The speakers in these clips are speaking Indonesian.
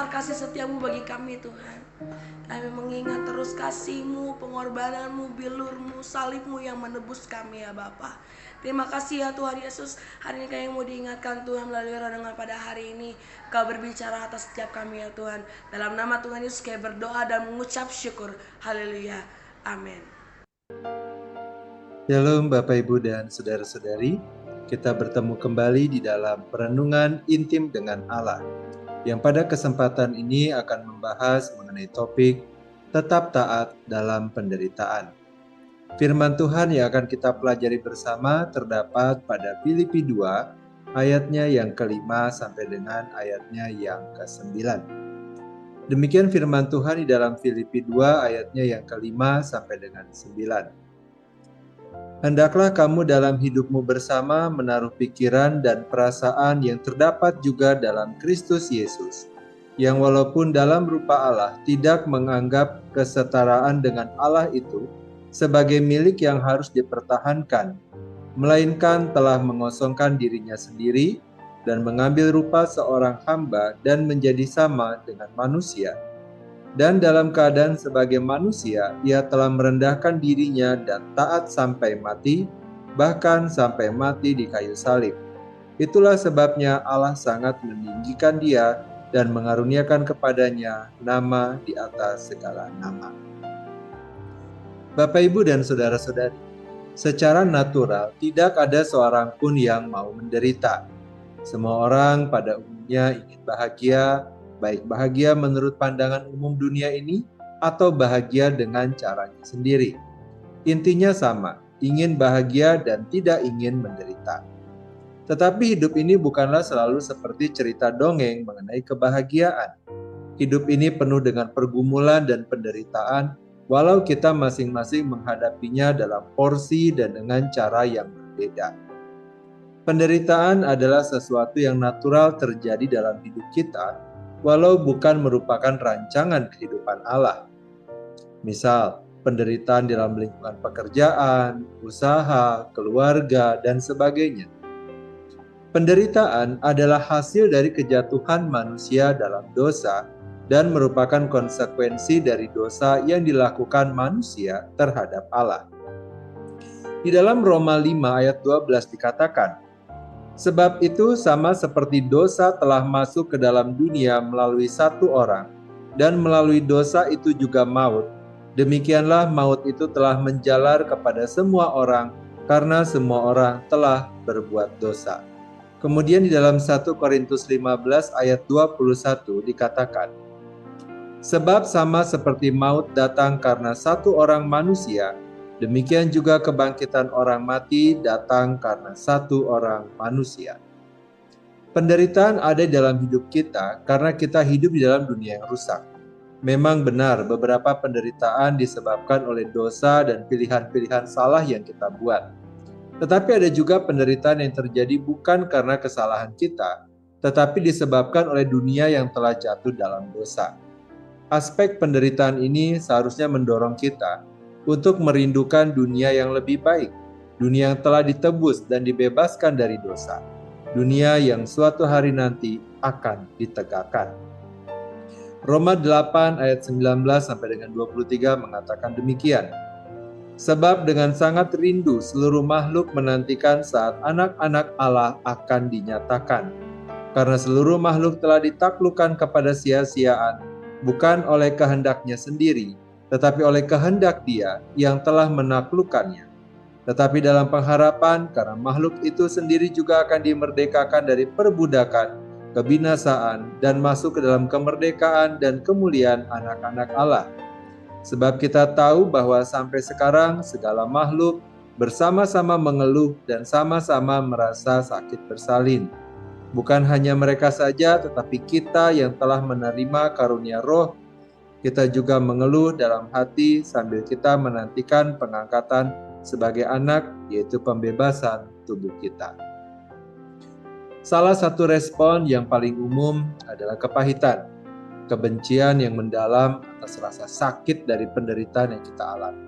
besar kasih setiamu bagi kami Tuhan. Kami mengingat terus kasih-Mu, pengorbanan-Mu, bilur-Mu, salib-Mu yang menebus kami ya Bapa. Terima kasih ya Tuhan Yesus. Hari ini kami mau diingatkan Tuhan melalui renungan pada hari ini. Kau berbicara atas setiap kami ya Tuhan. Dalam nama Tuhan Yesus kami berdoa dan mengucap syukur. Haleluya. Amin. Shalom Bapak Ibu dan Saudara-saudari. Kita bertemu kembali di dalam perenungan intim dengan Allah, yang pada kesempatan ini akan membahas mengenai topik tetap taat dalam penderitaan. Firman Tuhan yang akan kita pelajari bersama terdapat pada Filipi 2 ayatnya yang ke-5 sampai dengan ayatnya yang ke-9. Demikian firman Tuhan di dalam Filipi 2 ayatnya yang ke-5 sampai dengan 9. Hendaklah kamu dalam hidupmu bersama menaruh pikiran dan perasaan yang terdapat juga dalam Kristus Yesus, yang walaupun dalam rupa Allah tidak menganggap kesetaraan dengan Allah itu sebagai milik yang harus dipertahankan, melainkan telah mengosongkan dirinya sendiri dan mengambil rupa seorang hamba dan menjadi sama dengan manusia. Dan dalam keadaan sebagai manusia, ia telah merendahkan dirinya dan taat sampai mati, bahkan sampai mati di kayu salib. Itulah sebabnya Allah sangat meninggikan dia dan mengaruniakan kepadanya nama di atas segala nama. Bapak, Ibu, dan saudara-saudari, secara natural tidak ada seorang pun yang mau menderita. Semua orang pada umumnya ingin bahagia, baik bahagia menurut pandangan umum dunia ini atau bahagia dengan caranya sendiri. Intinya sama, ingin bahagia dan tidak ingin menderita. Tetapi hidup ini bukanlah selalu seperti cerita dongeng mengenai kebahagiaan. Hidup ini penuh dengan pergumulan dan penderitaan, walau kita masing-masing menghadapinya dalam porsi dan dengan cara yang berbeda. Penderitaan adalah sesuatu yang natural terjadi dalam hidup kita, walau bukan merupakan rancangan kehidupan Allah. Misal, penderitaan dalam lingkungan pekerjaan, usaha, keluarga, dan sebagainya. Penderitaan adalah hasil dari kejatuhan manusia dalam dosa dan merupakan konsekuensi dari dosa yang dilakukan manusia terhadap Allah. Di dalam Roma 5 ayat 12 dikatakan, sebab itu sama seperti dosa telah masuk ke dalam dunia melalui satu orang, dan melalui dosa itu juga maut. Demikianlah maut itu telah menjalar kepada semua orang, karena semua orang telah berbuat dosa. Kemudian di dalam 1 Korintus 15 ayat 21 dikatakan, sebab sama seperti maut datang karena satu orang manusia, demikian juga kebangkitan orang mati datang karena satu orang manusia. Penderitaan ada dalam hidup kita karena kita hidup di dalam dunia yang rusak. Memang benar beberapa penderitaan disebabkan oleh dosa dan pilihan-pilihan salah yang kita buat. Tetapi ada juga penderitaan yang terjadi bukan karena kesalahan kita, tetapi disebabkan oleh dunia yang telah jatuh dalam dosa. Aspek penderitaan ini seharusnya mendorong kita untuk merindukan dunia yang lebih baik, dunia yang telah ditebus dan dibebaskan dari dosa, dunia yang suatu hari nanti akan ditegakkan. Roma 8 ayat 19 sampai dengan 23 mengatakan demikian. Sebab dengan sangat rindu seluruh makhluk menantikan saat anak-anak Allah akan dinyatakan. Karena seluruh makhluk telah ditaklukkan kepada sia-siaan, bukan oleh kehendaknya sendiri, tetapi oleh kehendak Dia yang telah menaklukkannya. Tetapi dalam pengharapan, karena makhluk itu sendiri juga akan dimerdekakan dari perbudakan, kebinasaan, dan masuk ke dalam kemerdekaan dan kemuliaan anak-anak Allah. Sebab kita tahu bahwa sampai sekarang segala makhluk bersama-sama mengeluh dan sama-sama merasa sakit bersalin. Bukan hanya mereka saja, tetapi kita yang telah menerima karunia Roh, kita juga mengeluh dalam hati sambil kita menantikan pengangkatan sebagai anak, yaitu pembebasan tubuh kita. Salah satu respon yang paling umum adalah kepahitan. Kebencian yang mendalam atas rasa sakit dari penderitaan yang kita alami.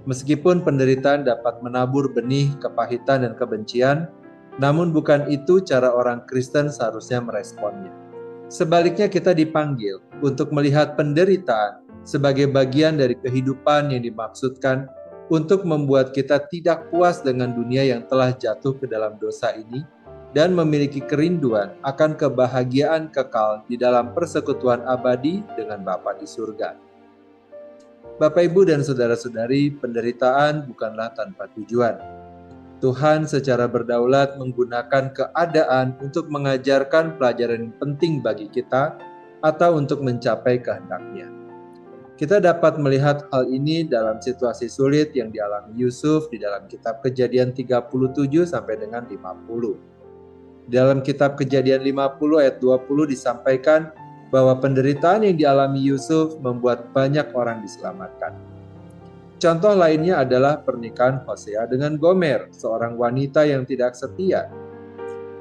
Meskipun penderitaan dapat menabur benih kepahitan dan kebencian, namun bukan itu cara orang Kristen seharusnya meresponnya. Sebaliknya kita dipanggil untuk melihat penderitaan sebagai bagian dari kehidupan yang dimaksudkan untuk membuat kita tidak puas dengan dunia yang telah jatuh ke dalam dosa ini dan memiliki kerinduan akan kebahagiaan kekal di dalam persekutuan abadi dengan Bapa di surga. Bapak, Ibu, dan saudara-saudari, penderitaan bukanlah tanpa tujuan. Tuhan secara berdaulat menggunakan keadaan untuk mengajarkan pelajaran yang penting bagi kita atau untuk mencapai kehendak-Nya. Kita dapat melihat hal ini dalam situasi sulit yang dialami Yusuf di dalam kitab Kejadian 37 sampai dengan 50. Dalam kitab Kejadian 50 ayat 20 disampaikan bahwa penderitaan yang dialami Yusuf membuat banyak orang diselamatkan. Contoh lainnya adalah pernikahan Hosea dengan Gomer, seorang wanita yang tidak setia.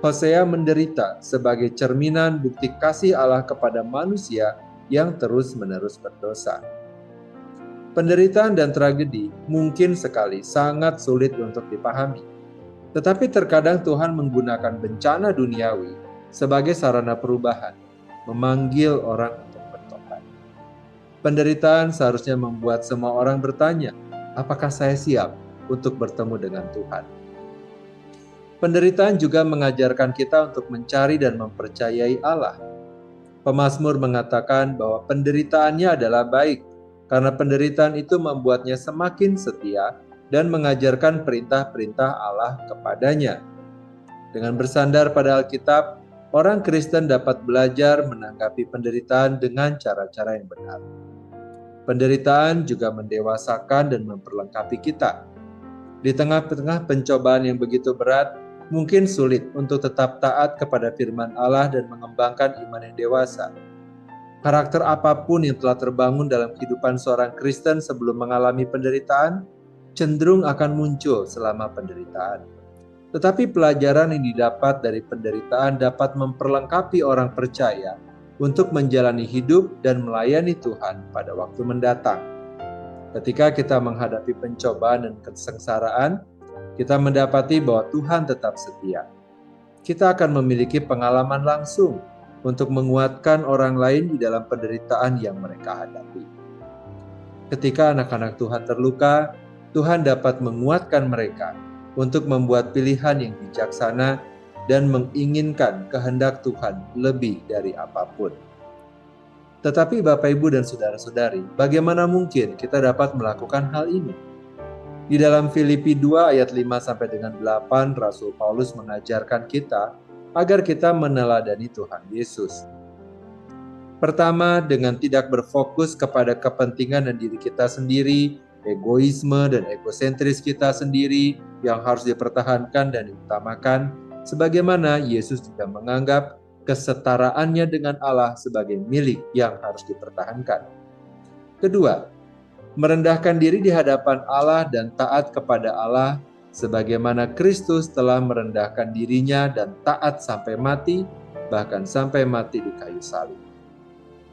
Hosea menderita sebagai cerminan bukti kasih Allah kepada manusia yang terus-menerus berdosa. Penderitaan dan tragedi mungkin sekali sangat sulit untuk dipahami. Tetapi terkadang Tuhan menggunakan bencana duniawi sebagai sarana perubahan, memanggil orang untuk bertobat. Penderitaan seharusnya membuat semua orang bertanya, apakah saya siap untuk bertemu dengan Tuhan? Penderitaan juga mengajarkan kita untuk mencari dan mempercayai Allah. Pemazmur mengatakan bahwa penderitaannya adalah baik, karena penderitaan itu membuatnya semakin setia dan mengajarkan perintah-perintah Allah kepadanya. Dengan bersandar pada Alkitab, orang Kristen dapat belajar menanggapi penderitaan dengan cara-cara yang benar. Penderitaan juga mendewasakan dan memperlengkapi kita. Di tengah-tengah pencobaan yang begitu berat, mungkin sulit untuk tetap taat kepada firman Allah dan mengembangkan iman yang dewasa. Karakter apapun yang telah terbangun dalam kehidupan seorang Kristen sebelum mengalami penderitaan, cenderung akan muncul selama penderitaan. Tetapi pelajaran yang didapat dari penderitaan dapat memperlengkapi orang percaya untuk menjalani hidup dan melayani Tuhan pada waktu mendatang. Ketika kita menghadapi pencobaan dan kesengsaraan, kita mendapati bahwa Tuhan tetap setia. Kita akan memiliki pengalaman langsung untuk menguatkan orang lain di dalam penderitaan yang mereka hadapi. Ketika anak-anak Tuhan terluka, Tuhan dapat menguatkan mereka untuk membuat pilihan yang bijaksana dan menginginkan kehendak Tuhan lebih dari apapun. Tetapi Bapak, Ibu, dan saudara-saudari, bagaimana mungkin kita dapat melakukan hal ini? Di dalam Filipi 2 ayat 5 sampai dengan 8, Rasul Paulus mengajarkan kita agar kita meneladani Tuhan Yesus. Pertama, dengan tidak berfokus kepada kepentingan dan diri kita sendiri, egoisme dan egosentris kita sendiri yang harus dipertahankan dan diutamakan, sebagaimana Yesus juga menganggap kesetaraannya dengan Allah sebagai milik yang harus dipertahankan. Kedua, merendahkan diri di hadapan Allah dan taat kepada Allah sebagaimana Kristus telah merendahkan dirinya dan taat sampai mati, bahkan sampai mati di kayu salib.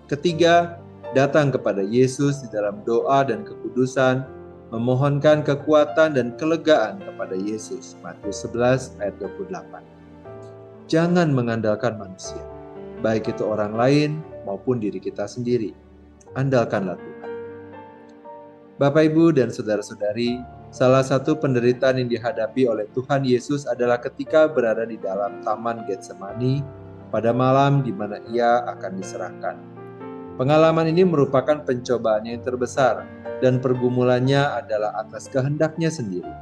Ketiga, datang kepada Yesus di dalam doa dan kekudusan, memohonkan kekuatan dan kelegaan kepada Yesus. Matius 11 ayat 28. Jangan mengandalkan manusia, baik itu orang lain maupun diri kita sendiri. Andalkanlah Tuhan. Bapak, Ibu, dan saudara-saudari, salah satu penderitaan yang dihadapi oleh Tuhan Yesus adalah ketika berada di dalam Taman Getsemani pada malam di mana Ia akan diserahkan. Pengalaman ini merupakan pencobaan yang terbesar dan pergumulannya adalah atas kehendak-Nya sendiri.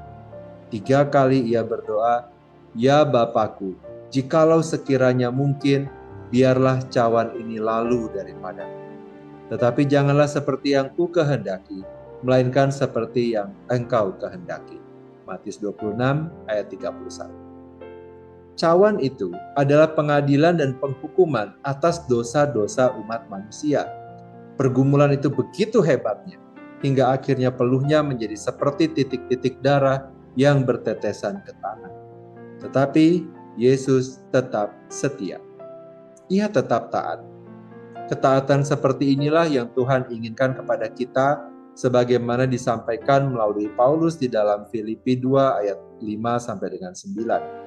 3 kali Ia berdoa, "Ya Bapakku, jikalau sekiranya mungkin, biarlah cawan ini lalu daripadaku. Tetapi janganlah seperti yang ku kehendaki, melainkan seperti yang Engkau kehendaki." Matius 26 ayat 31. Cawan itu adalah pengadilan dan penghukuman atas dosa-dosa umat manusia. Pergumulan itu begitu hebatnya, hingga akhirnya peluhnya menjadi seperti titik-titik darah yang bertetesan ke tanah. Tetapi Yesus tetap setia. Ia tetap taat. Ketaatan seperti inilah yang Tuhan inginkan kepada kita, sebagaimana disampaikan melalui Paulus di dalam Filipi 2 ayat 5 sampai dengan 9.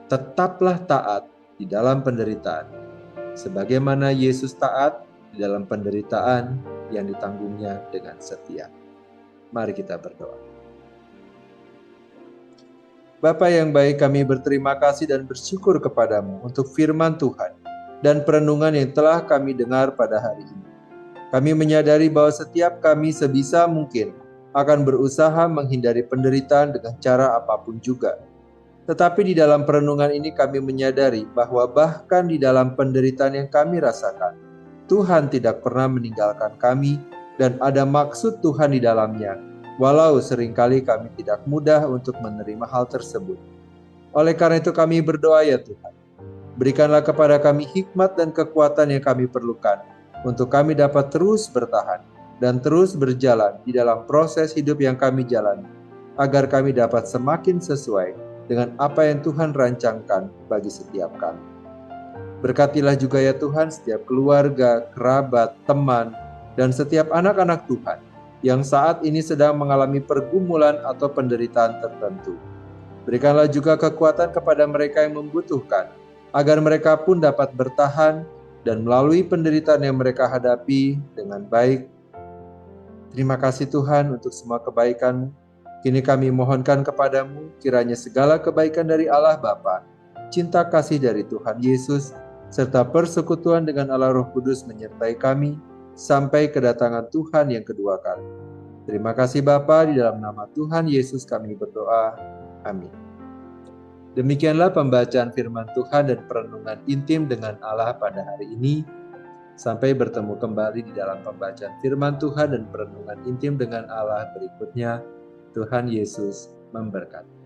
Tetaplah taat di dalam penderitaan. sebagaimana Yesus taat di dalam penderitaan yang ditanggungnya dengan setia. Mari kita berdoa. Bapa yang baik, kami berterima kasih dan bersyukur kepadamu untuk firman Tuhan dan perenungan yang telah kami dengar pada hari ini. Kami menyadari bahwa setiap kami sebisa mungkin akan berusaha menghindari penderitaan dengan cara apapun juga. Tetapi di dalam perenungan ini kami menyadari bahwa bahkan di dalam penderitaan yang kami rasakan, Tuhan tidak pernah meninggalkan kami dan ada maksud Tuhan di dalamnya, walau seringkali kami tidak mudah untuk menerima hal tersebut. Oleh karena itu kami berdoa ya Tuhan, berikanlah kepada kami hikmat dan kekuatan yang kami perlukan, untuk kami dapat terus bertahan dan terus berjalan di dalam proses hidup yang kami jalani, agar kami dapat semakin sesuai dengan apa yang Tuhan rancangkan bagi setiap kami. Berkatilah juga ya Tuhan setiap keluarga, kerabat, teman, dan setiap anak-anak Tuhan yang saat ini sedang mengalami pergumulan atau penderitaan tertentu. Berikanlah juga kekuatan kepada mereka yang membutuhkan, agar mereka pun dapat bertahan dan melalui penderitaan yang mereka hadapi dengan baik. Terima kasih Tuhan untuk semua kebaikan. Kini kami mohonkan kepadamu, kiranya segala kebaikan dari Allah Bapa, cinta kasih dari Tuhan Yesus, serta persekutuan dengan Allah Roh Kudus menyertai kami, sampai kedatangan Tuhan yang kedua kali. Terima kasih Bapa, di dalam nama Tuhan Yesus kami berdoa. Amin. Demikianlah pembacaan firman Tuhan dan perenungan intim dengan Allah pada hari ini. Sampai bertemu kembali di dalam pembacaan firman Tuhan dan perenungan intim dengan Allah berikutnya. Tuhan Yesus memberkati.